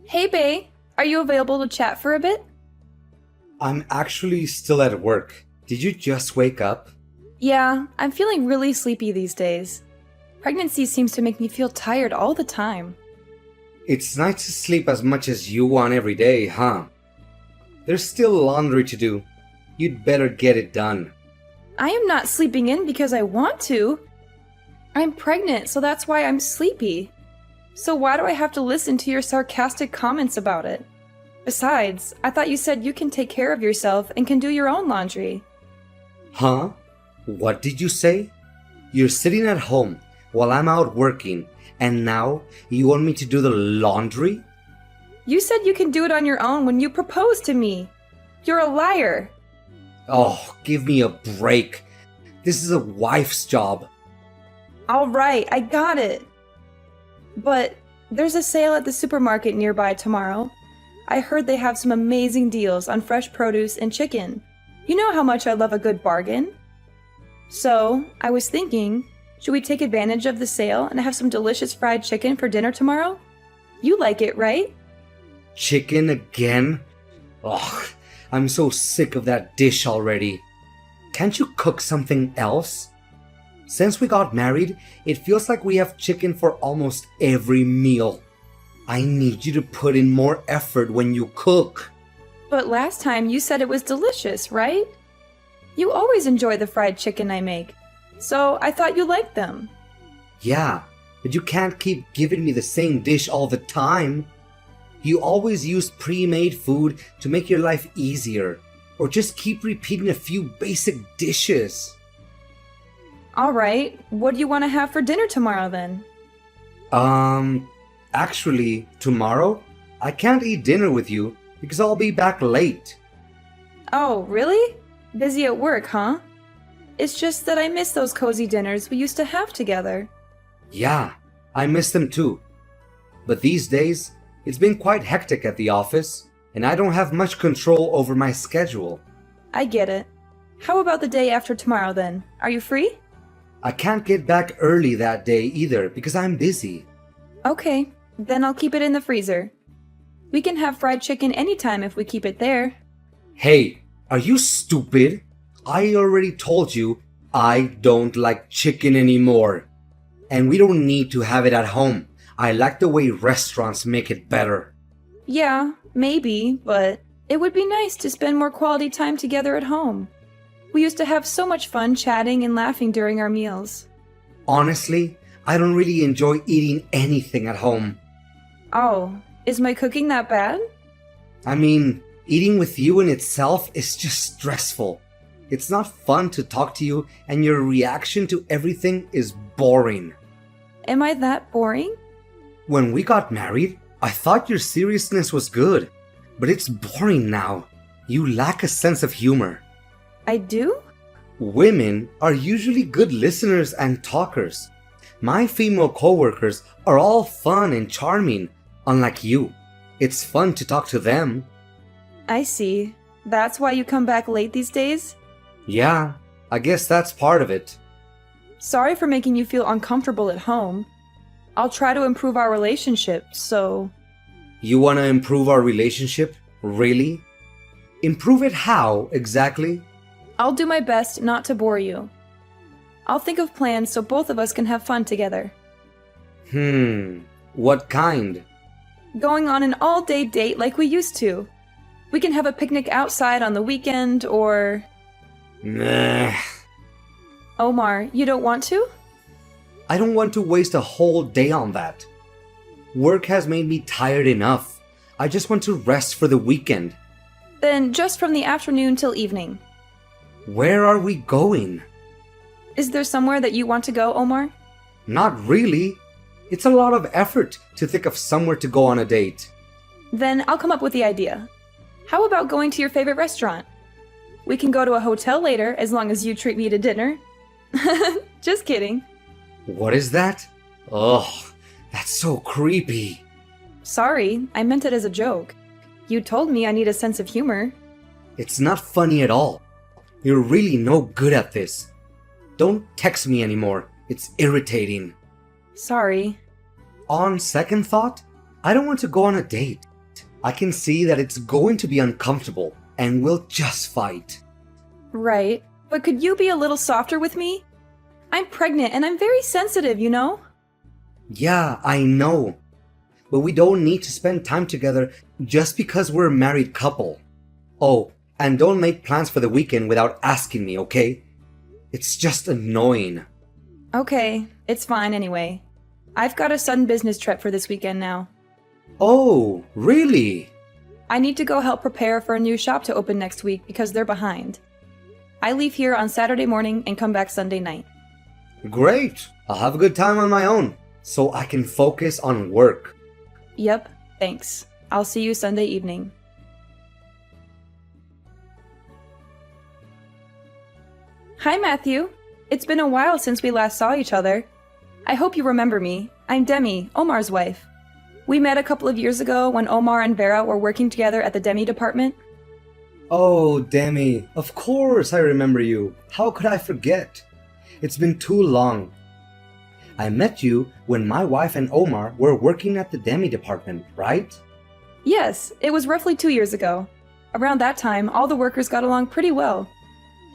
Hey, Bay, are you available to chat for a bit? I'm actually still at work. Did you just wake up? Yeah, I'm feeling really sleepy these days. Pregnancy seems to make me feel tired all the time. It's nice to sleep as much as you want every day, huh? There's still laundry to do. You'd better get it done. I am not sleeping in because I want to. I'm pregnant, so that's why I'm sleepy. So why do I have to listen to your sarcastic comments about it? Besides, I thought you said you can take care of yourself and can do your own laundry. Huh? What did you say? You're sitting at home while I'm out working, and now you want me to do the laundry? You said you can do it on your own when you proposed to me. You're a liar. Oh, give me a break. This is a wife's job. All right, I got it. But there's a sale at the supermarket nearby tomorrow. I heard they have some amazing deals on fresh produce and chicken. You know how much I love a good bargain. So, I was thinking, should we take advantage of the sale and have some delicious fried chicken for dinner tomorrow? You like it, right? Chicken again? Ugh, I'm so sick of that dish already. Can't you cook something else? Since we got married, it feels like we have chicken for almost every meal. I need you to put in more effort when you cook. But last time you said it was delicious, right? You always enjoy the fried chicken I make, so I thought you liked them. Yeah, but you can't keep giving me the same dish all the time. You always use pre-made food to make your life easier, or just keep repeating a few basic dishes. Alright, what do you want to have for dinner tomorrow then? Actually, tomorrow, I can't eat dinner with you because I'll be back late. Oh, really? Busy at work, huh? It's just that I miss those cozy dinners we used to have together. Yeah, I miss them too. But these days, it's been quite hectic at the office, and I don't have much control over my schedule. I get it. How about the day after tomorrow then? Are you free? I can't get back early that day either because I'm busy. Okay, then I'll keep it in the freezer. We can have fried chicken anytime if we keep it there. Hey, are you stupid? I already told you I don't like chicken anymore. And we don't need to have it at home. I like the way restaurants make it better. Yeah, maybe, but it would be nice to spend more quality time together at home. We used to have so much fun chatting and laughing during our meals. Honestly, I don't really enjoy eating anything at home. Oh, is my cooking that bad? I mean, eating with you in itself is just stressful. It's not fun to talk to you, and your reaction to everything is boring. Am I that boring? When we got married, I thought your seriousness was good, but it's boring now. You lack a sense of humor. I do? Women are usually good listeners and talkers. My female coworkers are all fun and charming, unlike you. It's fun to talk to them. I see. That's why you come back late these days? Yeah, I guess that's part of it. Sorry for making you feel uncomfortable at home. I'll try to improve our relationship, so... You want to improve our relationship? Really? Improve it how, exactly? I'll do my best not to bore you. I'll think of plans so both of us can have fun together. What kind? Going on an all-day date like we used to. We can have a picnic outside on the weekend, or... Nah. Omar, you don't want to? I don't want to waste a whole day on that. Work has made me tired enough. I just want to rest for the weekend. Then just from the afternoon till evening. Where are we going? Is there somewhere that you want to go, Omar? Not really. It's a lot of effort to think of somewhere to go on a date. Then I'll come up with the idea. How about going to your favorite restaurant? We can go to a hotel later as long as you treat me to dinner. Just kidding. What is that? Ugh, that's so creepy. Sorry, I meant it as a joke. You told me I need a sense of humor. It's not funny at all. You're really no good at this. Don't text me anymore. It's irritating. Sorry. On second thought, I don't want to go on a date. I can see that it's going to be uncomfortable, and we'll just fight. Right, but could you be a little softer with me? I'm pregnant and I'm very sensitive, you know? Yeah, I know. But we don't need to spend time together just because we're a married couple. Oh, and don't make plans for the weekend without asking me, okay? It's just annoying. Okay, it's fine anyway. I've got a sudden business trip for this weekend now. Oh, really? I need to go help prepare for a new shop to open next week because they're behind. I leave here on Saturday morning and come back Sunday night. Great! I'll have a good time on my own, so I can focus on work. Yep, thanks. I'll see you Sunday evening. Hi, Matthew. It's been a while since we last saw each other. I hope you remember me. I'm Demi, Omar's wife. We met a couple of years ago when Omar and Vera were working together at the Demi department. Oh, Demi, of course I remember you. How could I forget? It's been too long. I met you when my wife and Omar were working at the Demi department, right? Yes, it was roughly 2 years ago. Around that time, all the workers got along pretty well.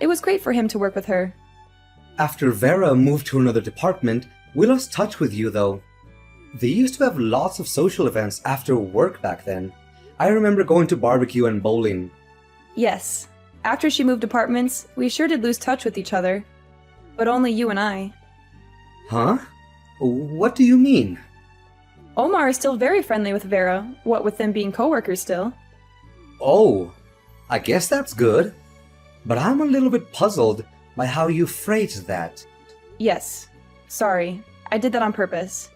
It was great for him to work with her. After Vera moved to another department, we lost touch with you though. They used to have lots of social events after work back then. I remember going to barbecue and bowling. Yes, after she moved departments, we sure did lose touch with each other. But only you and I. Huh? What do you mean? Omar is still very friendly with Vera, what with them being coworkers still. Oh, I guess that's good. But I'm a little bit puzzled by how you phrased that. Yes, sorry, I did that on purpose.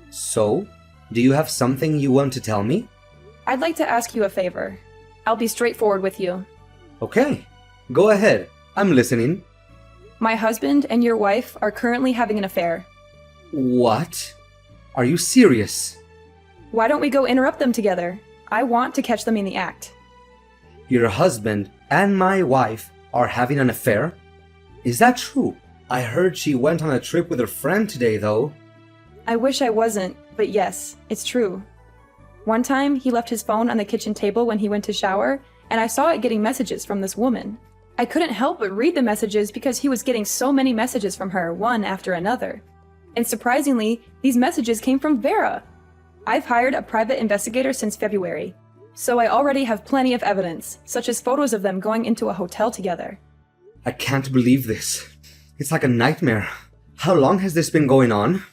So, do you have something you want to tell me? I'd like to ask you a favor. I'll be straightforward with you. Okay, go ahead. I'm listening. My husband and your wife are currently having an affair. What? Are you serious? Why don't we go interrupt them together? I want to catch them in the act. Your husband and my wife are having an affair? Is that true? I heard she went on a trip with her friend today, though. I wish I wasn't, but yes, it's true. One time, he left his phone on the kitchen table when he went to shower, and I saw it getting messages from this woman. I couldn't help but read the messages because he was getting so many messages from her, one after another. And surprisingly, these messages came from Vera. I've hired a private investigator since February, so I already have plenty of evidence, such as photos of them going into a hotel together. I can't believe this. It's like a nightmare. How long has this been going on?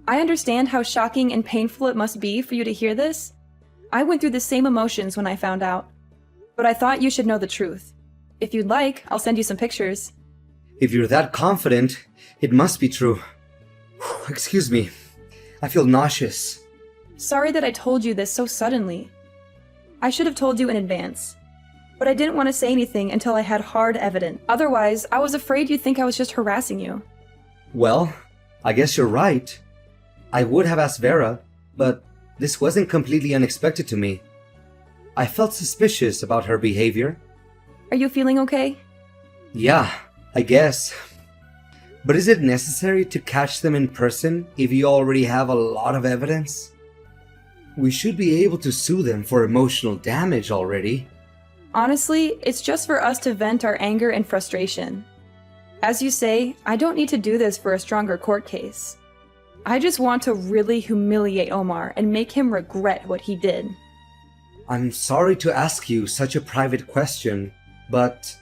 I understand how shocking and painful it must be for you to hear this. I went through the same emotions when I found out. But I thought you should know the truth. If you'd like, I'll send you some pictures. If you're that confident, it must be true. Excuse me. I feel nauseous. Sorry that I told you this so suddenly. I should have told you in advance. But I didn't want to say anything until I had hard evidence. Otherwise, I was afraid you'd think I was just harassing you. Well, I guess you're right. I would have asked Vera, but this wasn't completely unexpected to me. I felt suspicious about her behavior. Are you feeling okay? Yeah, I guess. But is it necessary to catch them in person if you already have a lot of evidence? We should be able to sue them for emotional damage already. Honestly, it's just for us to vent our anger and frustration. As you say, I don't need to do this for a stronger court case. I just want to really humiliate Omar and make him regret what he did. I'm sorry to ask you such a private question, but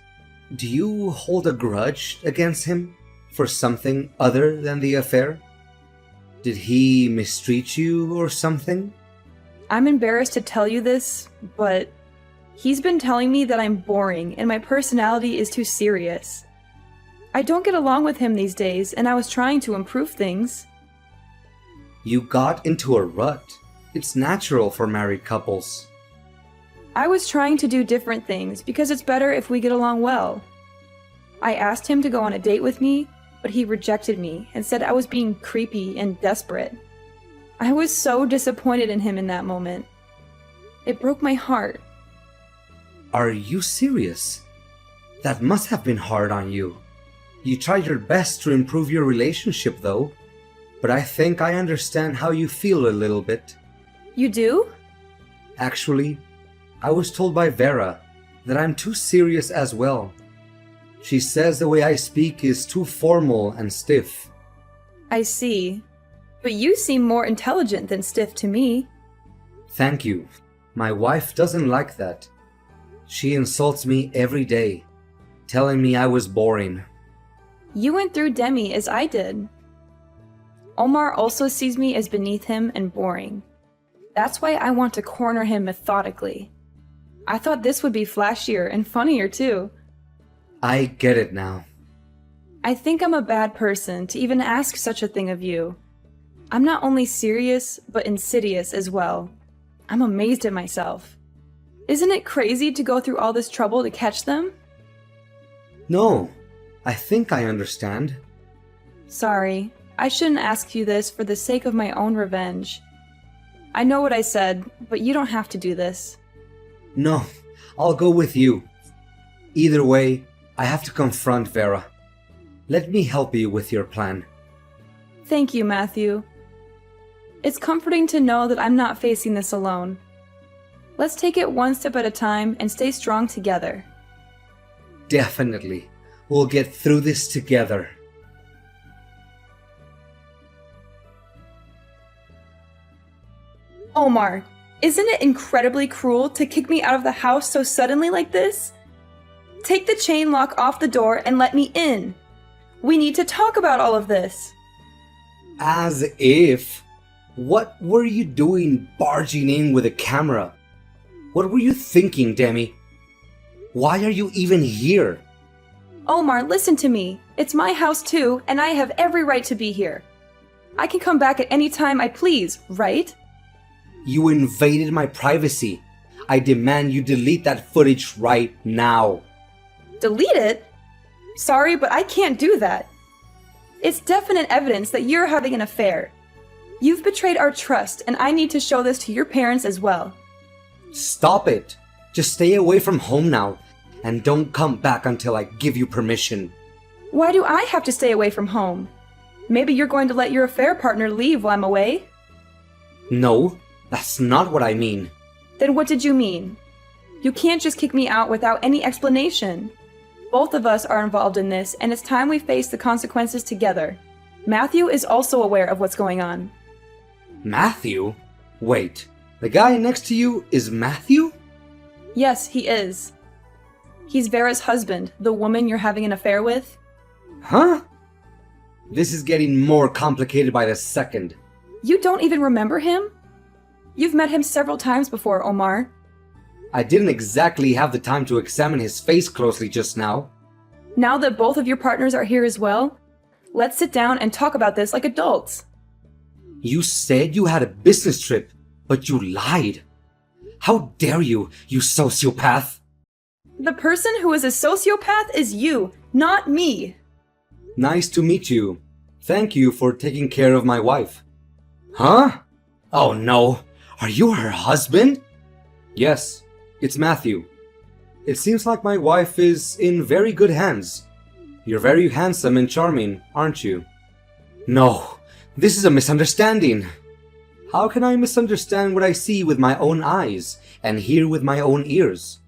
do you hold a grudge against him for something other than the affair? Did he mistreat you or something? I'm embarrassed to tell you this, but he's been telling me that I'm boring and my personality is too serious. I don't get along with him these days, and I was trying to improve things. You got into a rut. It's natural for married couples. I was trying to do different things because it's better if we get along well. I asked him to go on a date with me, but he rejected me and said I was being creepy and desperate. I was so disappointed in him in that moment. It broke my heart. Are you serious? That must have been hard on you. You tried your best to improve your relationship though, but I think I understand how you feel a little bit. You do? Actually, I was told by Vera that I'm too serious as well. She says the way I speak is too formal and stiff. I see. But you seem more intelligent than stiff to me. Thank you. My wife doesn't like that. She insults me every day, telling me I was boring. You went through Demi as I did. Omar also sees me as beneath him and boring. That's why I want to corner him methodically. I thought this would be flashier and funnier too. I get it now. I think I'm a bad person to even ask such a thing of you. I'm not only serious, but insidious as well. I'm amazed at myself. Isn't it crazy to go through all this trouble to catch them? No, I think I understand. Sorry, I shouldn't ask you this for the sake of my own revenge. I know what I said, but you don't have to do this. No, I'll go with you. Either way, I have to confront Vera. Let me help you with your plan. Thank you, Matthew. It's comforting to know that I'm not facing this alone. Let's take it one step at a time and stay strong together. Definitely. We'll get through this together. Omar, isn't it incredibly cruel to kick me out of the house so suddenly like this? Take the chain lock off the door and let me in. We need to talk about all of this. As if. What were you doing barging in with a camera? What were you thinking, Demi? Why are you even here? Omar, listen to me. It's my house too, and I have every right to be here. I can come back at any time I please, right? You invaded my privacy. I demand you delete that footage right now. Delete it? Sorry, but I can't do that. It's definite evidence that you're having an affair. You've betrayed our trust, and I need to show this to your parents as well. Stop it. Just stay away from home now, and don't come back until I give you permission. Why do I have to stay away from home? Maybe you're going to let your affair partner leave while I'm away? No, that's not what I mean. Then what did you mean? You can't just kick me out without any explanation. Both of us are involved in this, and it's time we face the consequences together. Matthew is also aware of what's going on. Matthew? Wait, the guy next to you is Matthew? Yes, he is. He's Vera's husband, the woman you're having an affair with. Huh? This is getting more complicated by the second. You don't even remember him? You've met him several times before, Omar. I didn't exactly have the time to examine his face closely just now. Now that both of your partners are here as well, let's sit down and talk about this like adults. You said you had a business trip, but you lied. How dare you, you sociopath! The person who is a sociopath is you, not me. Nice to meet you. Thank you for taking care of my wife. Huh? Oh no, are you her husband? Yes, it's Matthew. It seems like my wife is in very good hands. You're very handsome and charming, aren't you? No, this is a misunderstanding. How can I misunderstand what I see with my own eyes and hear with my own ears?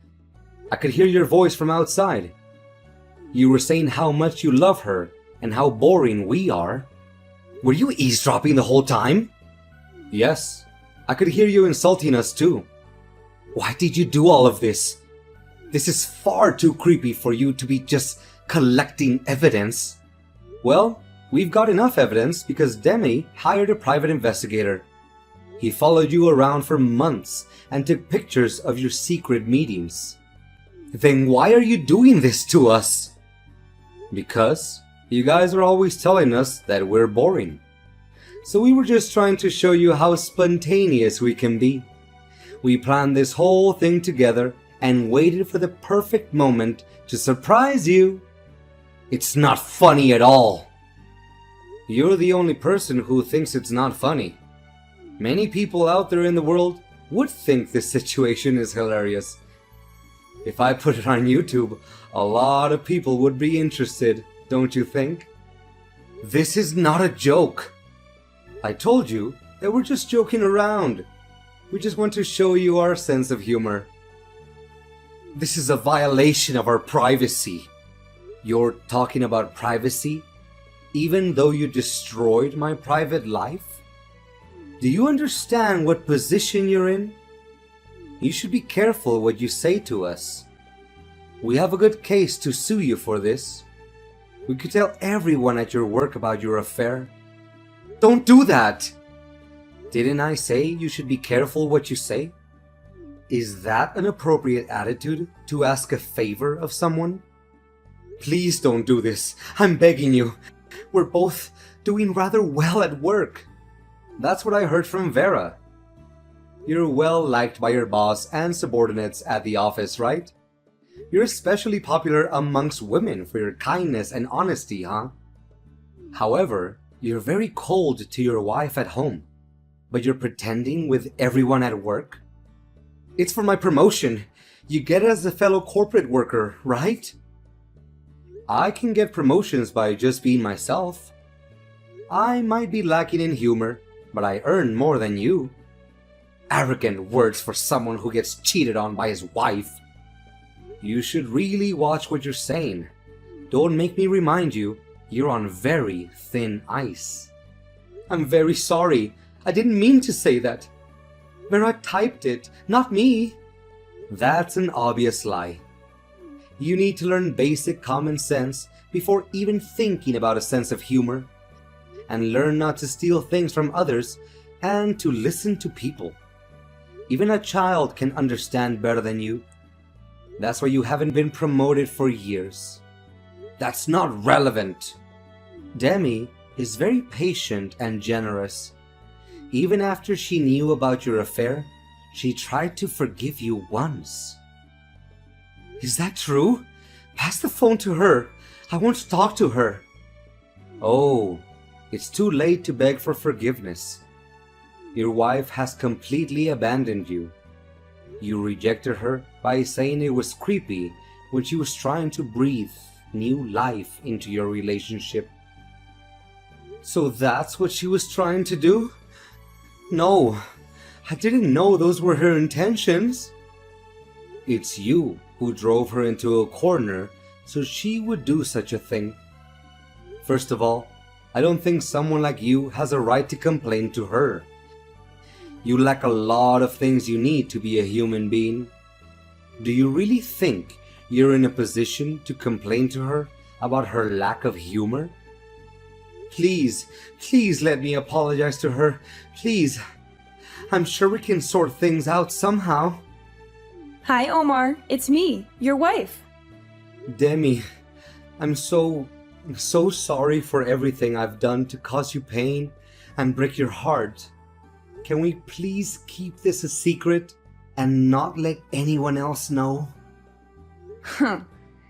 I could hear your voice from outside. You were saying how much you love her and how boring we are. Were you eavesdropping the whole time? Yes, I could hear you insulting us too. Why did you do all of this? This is far too creepy for you to be just collecting evidence. Well, we've got enough evidence because Demi hired a private investigator. He followed you around for months and took pictures of your secret meetings. Then why are you doing this to us? Because you guys are always telling us that we're boring. So we were just trying to show you how spontaneous we can be. We planned this whole thing together and waited for the perfect moment to surprise you. It's not funny at all. You're the only person who thinks it's not funny. Many people out there in the world would think this situation is hilarious. If I put it on YouTube, a lot of people would be interested, don't you think? This is not a joke. I told you that we're just joking around. We just want to show you our sense of humor. This is a violation of our privacy. You're talking about privacy? Even though you destroyed my private life? Do you understand what position you're in? You should be careful what you say to us. We have a good case to sue you for this. We could tell everyone at your work about your affair. Don't do that! Didn't I say you should be careful what you say? Is that an appropriate attitude to ask a favor of someone? Please don't do this. I'm begging you. We're both doing rather well at work. That's what I heard from Vera. You're well liked by your boss and subordinates at the office, right? You're especially popular amongst women for your kindness and honesty, huh? However, you're very cold to your wife at home, but you're pretending with everyone at work? It's for my promotion. You get it as a fellow corporate worker, right? I can get promotions by just being myself. I might be lacking in humor, but I earn more than you. Arrogant words for someone who gets cheated on by his wife. You should really watch what you're saying. Don't make me remind you, you're on very thin ice. I'm very sorry. I didn't mean to say that. Vera typed it, not me. That's an obvious lie. You need to learn basic common sense before even thinking about a sense of humor. And learn not to steal things from others and to listen to people. Even a child can understand better than you. That's why you haven't been promoted for years. That's not relevant. Demi is very patient and generous. Even after she knew about your affair, she tried to forgive you once. Is that true? Pass the phone to her. I want to talk to her. Oh, it's too late to beg for forgiveness. Your wife has completely abandoned you. You rejected her by saying it was creepy when she was trying to breathe new life into your relationship. So that's what she was trying to do? No, I didn't know those were her intentions. It's you who drove her into a corner so she would do such a thing. First of all, I don't think someone like you has a right to complain to her. You lack a lot of things you need to be a human being. Do you really think you're in a position to complain to her about her lack of humor? Please, please let me apologize to her. Please. I'm sure we can sort things out somehow. Hi, Omar. It's me, your wife. Demi, I'm so sorry for everything I've done to cause you pain and break your heart. Can we please keep this a secret and not let anyone else know?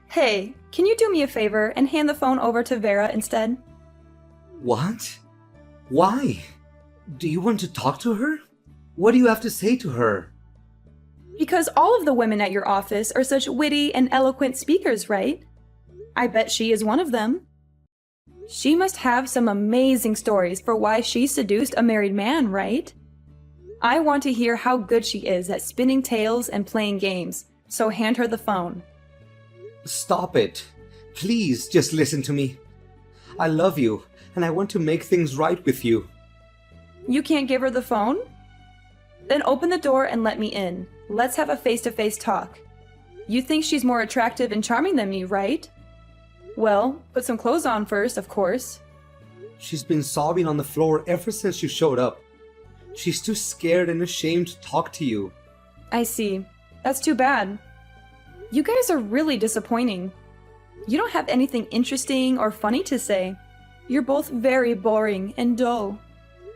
Hey, can you do me a favor and hand the phone over to Vera instead? What? Why? Do you want to talk to her? What do you have to say to her? Because all of the women at your office are such witty and eloquent speakers, right? I bet she is one of them. She must have some amazing stories for why she seduced a married man, right? I want to hear how good she is at spinning tales and playing games, so hand her the phone. Stop it. Please just listen to me. I love you, and I want to make things right with you. You can't give her the phone? Then open the door and let me in. Let's have a face-to-face talk. You think she's more attractive and charming than me, right? Well, put some clothes on first, of course. She's been sobbing on the floor ever since you showed up. She's too scared and ashamed to talk to you. I see. That's too bad. You guys are really disappointing. You don't have anything interesting or funny to say. You're both very boring and dull.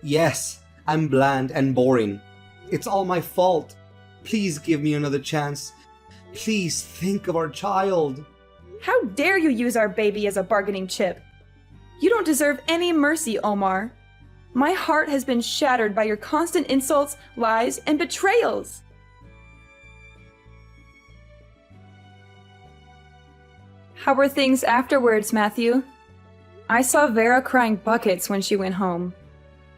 Yes, I'm bland and boring. It's all my fault. Please give me another chance. Please think of our child. How dare you use our baby as a bargaining chip? You don't deserve any mercy, Omar. My heart has been shattered by your constant insults, lies, and betrayals. How were things afterwards, Matthew? I saw Vera crying buckets when she went home.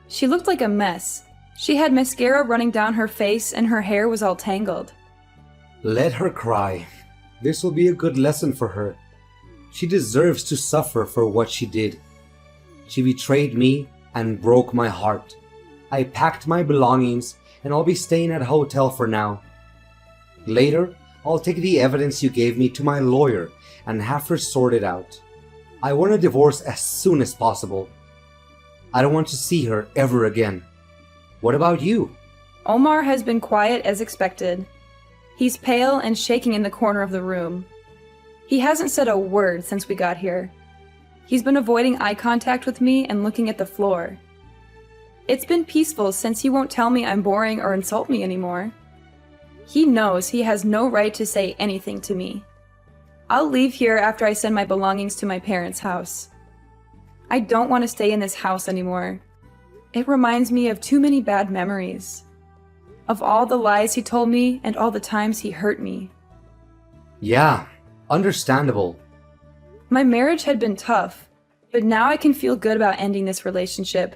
She looked like a mess. She had mascara running down her face and her hair was all tangled. Let her cry. This will be a good lesson for her. She deserves to suffer for what she did. She betrayed me and broke my heart. I packed my belongings and I'll be staying at a hotel for now. Later, I'll take the evidence you gave me to my lawyer and have her sort it out. I want a divorce as soon as possible. I don't want to see her ever again. What about you? Omar has been quiet as expected. He's pale and shaking in the corner of the room. He hasn't said a word since we got here. He's been avoiding eye contact with me and looking at the floor. It's been peaceful since he won't tell me I'm boring or insult me anymore. He knows he has no right to say anything to me. I'll leave here after I send my belongings to my parents' house. I don't want to stay in this house anymore. It reminds me of too many bad memories. Of all the lies he told me and all the times he hurt me. Yeah, understandable. My marriage had been tough, but now I can feel good about ending this relationship.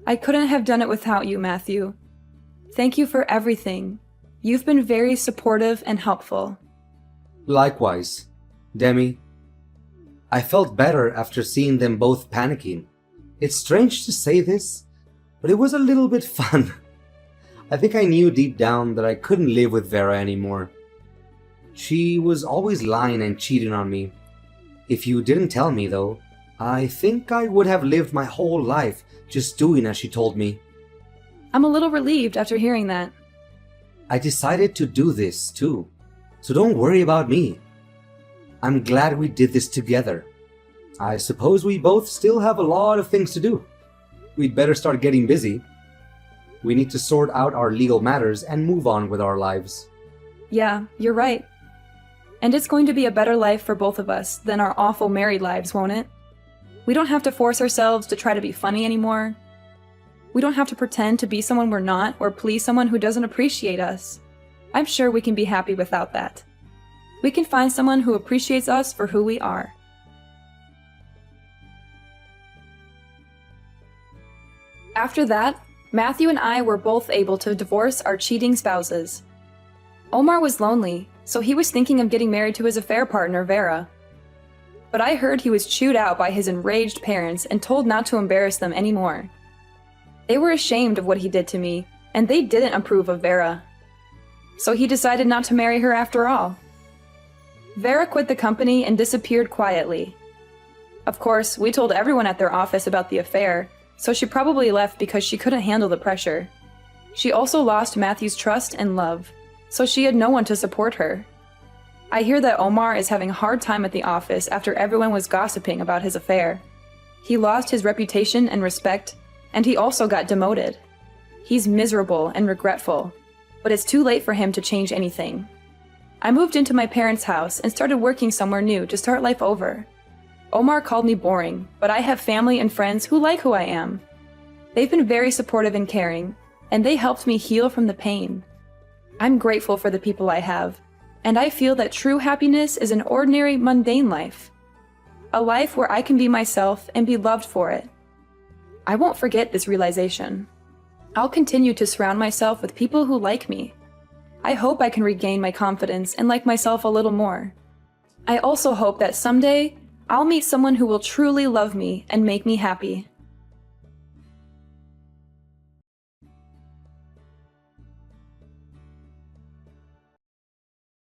I couldn't have done it without you, Matthew. Thank you for everything. You've been very supportive and helpful. Likewise, Demi. I felt better after seeing them both panicking. It's strange to say this, but it was a little bit fun. I think I knew deep down that I couldn't live with Vera anymore. She was always lying and cheating on me. If you didn't tell me, though, I think I would have lived my whole life just doing as she told me. I'm a little relieved after hearing that. I decided to do this, too, so don't worry about me. I'm glad we did this together. I suppose we both still have a lot of things to do. We'd better start getting busy. We need to sort out our legal matters and move on with our lives. Yeah, you're right. And it's going to be a better life for both of us than our awful married lives, won't it? We don't have to force ourselves to try to be funny anymore. We don't have to pretend to be someone we're not or please someone who doesn't appreciate us. I'm sure we can be happy without that. We can find someone who appreciates us for who we are. After that, Matthew and I were both able to divorce our cheating spouses. Omar was lonely, so he was thinking of getting married to his affair partner, Vera. But I heard he was chewed out by his enraged parents and told not to embarrass them anymore. They were ashamed of what he did to me, and they didn't approve of Vera. So he decided not to marry her after all. Vera quit the company and disappeared quietly. Of course, we told everyone at their office about the affair, so she probably left because she couldn't handle the pressure. She also lost Matthew's trust and love, so she had no one to support her. I hear that Omar is having a hard time at the office after everyone was gossiping about his affair. He lost his reputation and respect, and he also got demoted. He's miserable and regretful, but it's too late for him to change anything. I moved into my parents' house and started working somewhere new to start life over. Omar called me boring, but I have family and friends who like who I am. They've been very supportive and caring, and they helped me heal from the pain. I'm grateful for the people I have, and I feel that true happiness is an ordinary, mundane life. A life where I can be myself and be loved for it. I won't forget this realization. I'll continue to surround myself with people who like me. I hope I can regain my confidence and like myself a little more. I also hope that someday, I'll meet someone who will truly love me and make me happy.